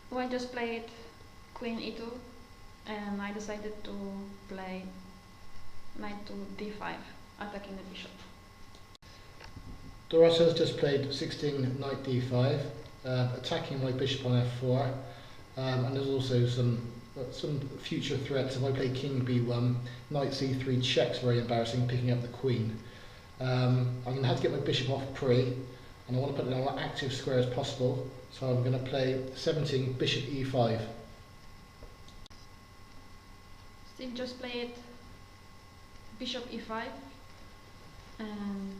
Well, I just played Queen E2 and I decided to play Knight to D5, attacking the bishop. Dorota has just played 16 Knight D5, attacking my bishop on F4, and there's also some future threats. If I play King B1, Knight C3 checks, very embarrassing, picking up the Queen. I'm going to have to get my bishop off pre, and I want to put it on an active square as possible, so I'm going to play 17 Bishop E5. Steve just played Bishop E5 and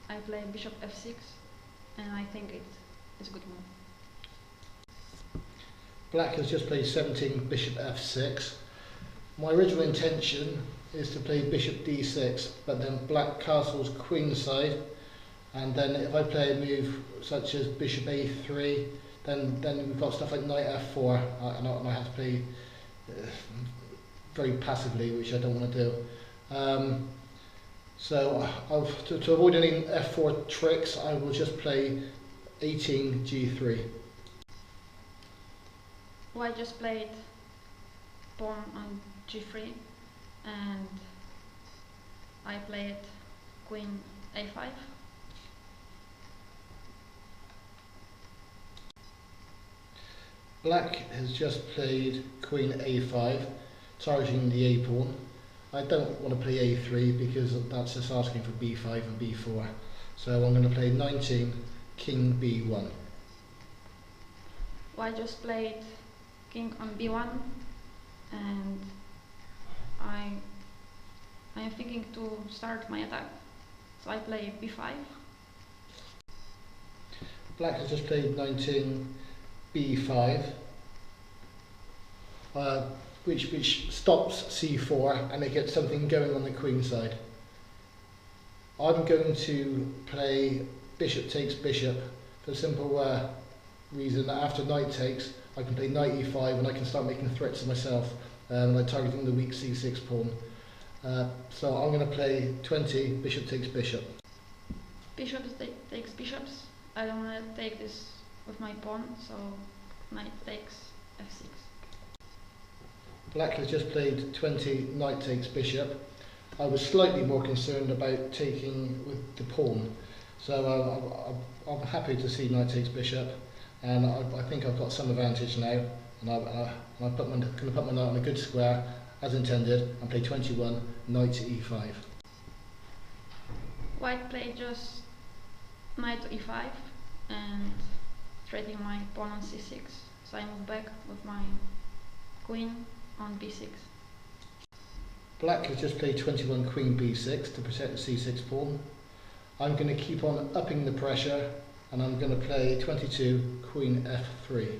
I play Bishop F6 and I think it's a good move. Black has just played 17 Bishop F6. My original intention is to play Bishop D6, but then Black castles queenside, and then if I play a move such as Bishop A3, then we've got stuff like Knight F4, and I have to play very passively, which I don't want to do. So to avoid any F4 tricks, I will just play 18 G3. Well, I just played pawn on G3 and I played Queen A5. Black has just played Queen A5, targeting the A pawn. I don't want to play A3 because that's just asking for B5 and B4. So I'm going to play 19 King B1. Well, I just played King on B1 and I am thinking to start my attack. So I play B5. Black has just played 19 B5, which stops C4 and it gets something going on the queen side. I'm going to play Bishop takes Bishop for the simple reason that after Knight takes, I can play Knight E5 and I can start making threats to myself, by targeting the weak C6 pawn. So I'm going to play 20 Bishop takes Bishop. Bishop takes bishops. I don't want to take this with my pawn, so Knight takes F6. Black has just played 20 Knight takes Bishop. I was slightly more concerned about taking with the pawn, so I'm happy to see Knight takes Bishop, and I think I've got some advantage now, and I'm going to put my knight on a good square as intended and play 21 Knight to E5. White played just Knight to E5 and threatening my pawn on C6, so I move back with my Queen on B6. Black has just played 21 Queen B6 to protect the C6 pawn. I'm going to keep on upping the pressure and I'm going to play 22 Queen F3.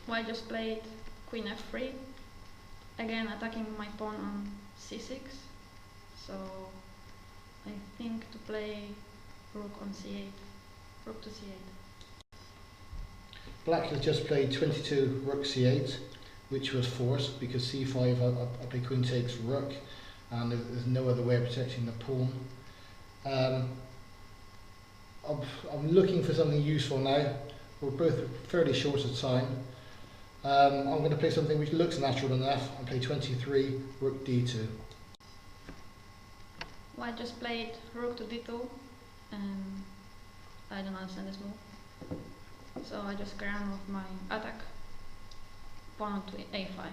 White just played Queen F3, again attacking my pawn on C6, so I think to play Rook on C8, Rook to C8. Black has just played 22 Rook C8, which was forced because C5 I play Queen takes Rook and there's no other way of protecting the pawn. I'm looking for something useful now. We're both fairly short of time. I'm going to play something which looks natural enough and play 23 Rook D2. White just played Rook to D2 and I don't understand this move. So I just carry on with my attack, pawn to A5.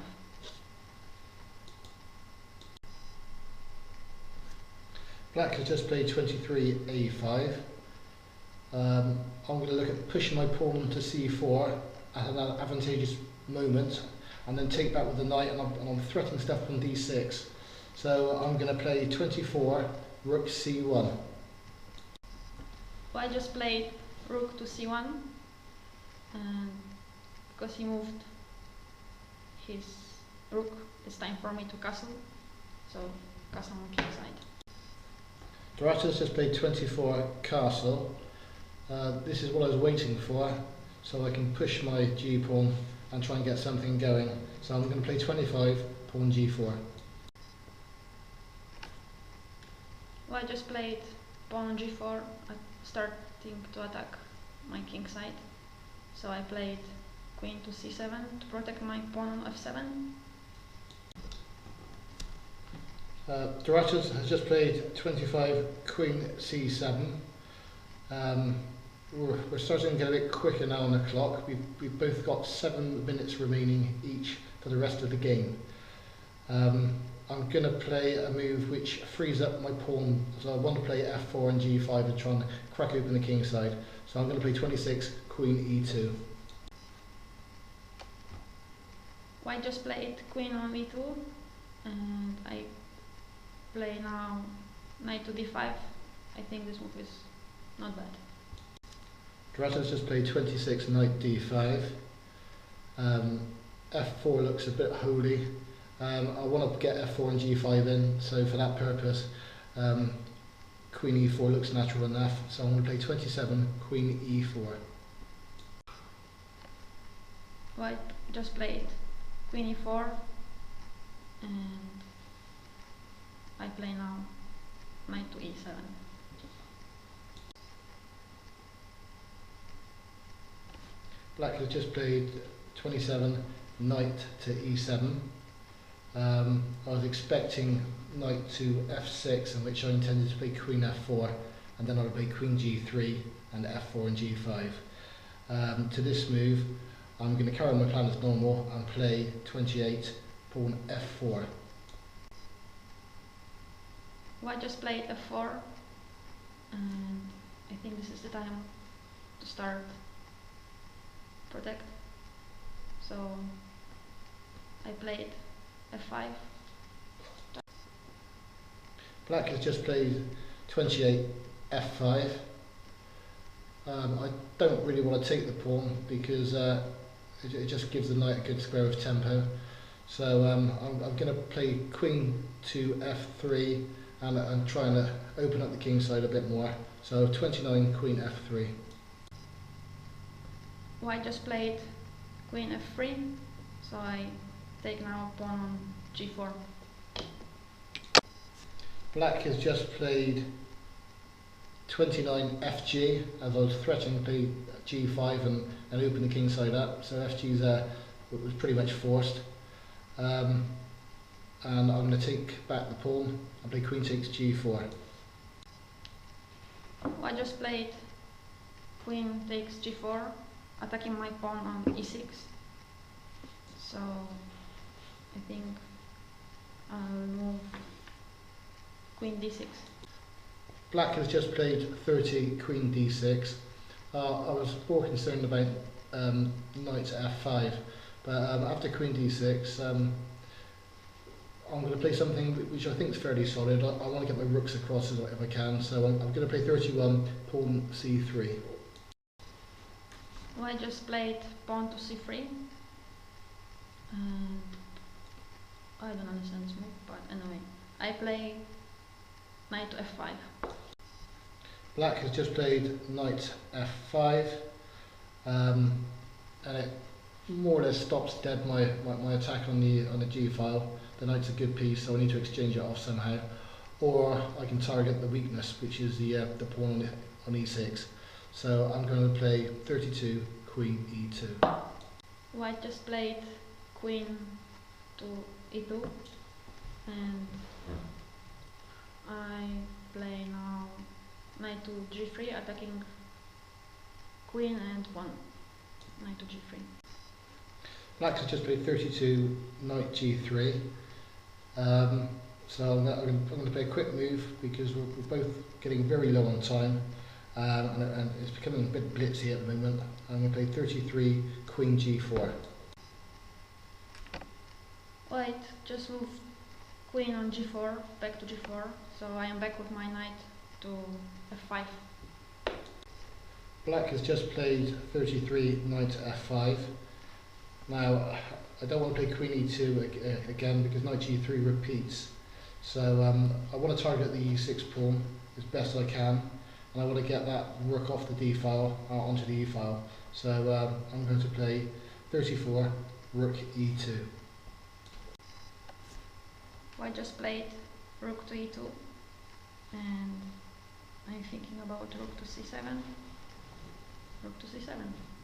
Black has just played 23 A5. I'm going to look at pushing my pawn to C4 at an advantageous moment and then take back with the knight, and I'm threatening stuff on D6. So I'm going to play 24 Rook C1. White just played Rook to C1 and because he moved his rook, it's time for me to castle, so castle on king side. Dorata's just played 24 Castle. This is what I was waiting for, so I can push my G pawn and try and get something going. So I'm going to play 25 Pawn G4. Well, I just played pawn on G4, starting to attack my king side. So I played queen to c7 to protect my pawn on f7. Duratus has just played 25 queen c7. We're starting to get a bit quicker now on the clock. We've both got 7 minutes remaining each for the rest of the game. I'm going to play a move which frees up my pawn, so I want to play f4 and g5 and try and crack open the king side. So I'm going to play 26 queen e2. White just played queen on e2, and I play now knight to d5. I think this move is not bad. Duratus just played 26 knight d5. F4 looks a bit holy. I want to get f4 and g5 in, so for that purpose queen e4 looks natural enough, so I'm going to play 27 queen e4. White just played queen e4, and I play now knight to e7. Black has just played 27 knight to e7. I was expecting knight to f6, in which I intended to play queen f4, and then I'll play queen g3 and f4 and g5. To this move, I'm going to carry on my plan as normal and play 28 pawn f4. White just played f4, and I think this is the time to start protect. So I played f5. Black has just played 28 f5. I don't really want to take the pawn because it just gives the knight a good square of tempo. So I'm going to play queen to f3 and try and open up the king side a bit more. So 29 queen f3. White just played queen f3, so I take now pawn on g4. Black has just played 29 fg, as I was threatening to play g5 and open the king side up, so fg's was pretty much forced. And I'm going to take back the pawn and play queen takes g4. White just played queen takes g4, attacking my pawn on e6. So I think I'll move queen d6. Black has just played 30 queen d6. I was more concerned about knight f5, but after queen d6 I'm going to play something which I think is fairly solid. I want to get my rooks across if I can, so I'm going to play 31 pawn c3. White just played pawn to c3, and I don't understand this move, but anyway, I play knight to f5. Black has just played knight f5, and it more or less stops dead my attack on the g file. The knight's a good piece, so I need to exchange it off somehow, or I can target the weakness, which is the pawn on e6. So I'm going to play 32 queen e2. White just played queen to e2, and I play now knight to g3, attacking queen and pawn. Knight to g3. Black has just played 32 knight g3. So I'm going to play a quick move because we're both getting very low on time, and it's becoming a bit blitzy at the moment. I'm going to play 33 queen g4. White just moved queen on g4, back to g4, so I am back with my knight to f5. Black has just played 33 knight to f5. Now I don't want to play queen e2 again because knight g3 repeats. So I want to target the e6 pawn as best I can, and I want to get that rook off the d file onto the e file. So I'm going to play 34 rook e2. White just played rook to e2, and I'm thinking about rook to c7, rook to c7.